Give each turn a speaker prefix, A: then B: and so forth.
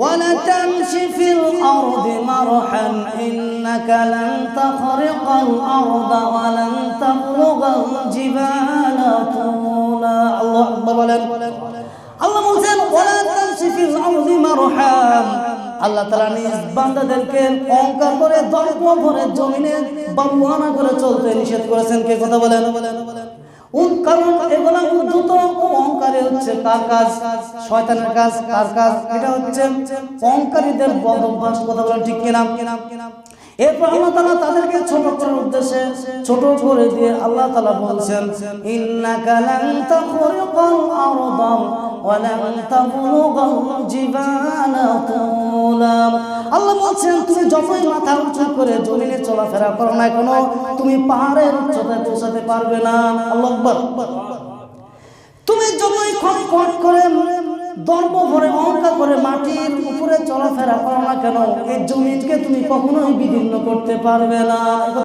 A: ولا تمش في الأرض مرحا إنك لن تخرق الأرض ولن تبلغ الجبال طولا الله أكبر আল্লাহ বলেন ওয়ালা তামশি ফিল আরদি মারহাম আল্লাহ তাআলা নিজ বান্দাদেরকে অহংকার করে দর্প ভরে জমিনে বাবুয়ানা করে চলতে নিষেধ করেছেন। কে কথা বলেন? কারণ এগুলা উদ্ধত অহংকারী হচ্ছে কার কাজ? শয়তানের কাজ। কার কাজ? এটা হচ্ছে অহংকারীদের বদ অভ্যাস। কথা বলেন ঠিক কিনা? এরপর আল্লাহ তাআলা তাদেরকে ছোট করার উদ্দেশ্যে ছোট করে দিয়ে আল্লাহ তাআলা বলছেন ইন্নাকা লান তাখরিকাল আরদা ওয়া লান তাবলুগাল জিবালা তুলা। আল্লাহ বলছেন তুমি যতই মাথা উঁচু করে জমিনে চলাফেরা করো না কেন তুমি পাহাড়ের উচ্চতায় পৌঁছাতে পারবে না। আল্লাহু আকবার। তুমি যতই খটখট করে দর্প ভরে অহংকার করে মাটির উপরে চলাফেরা করো না কেন এই জমিনকে তুমি কখনোই বিদীর্ণ করতে পারবে না।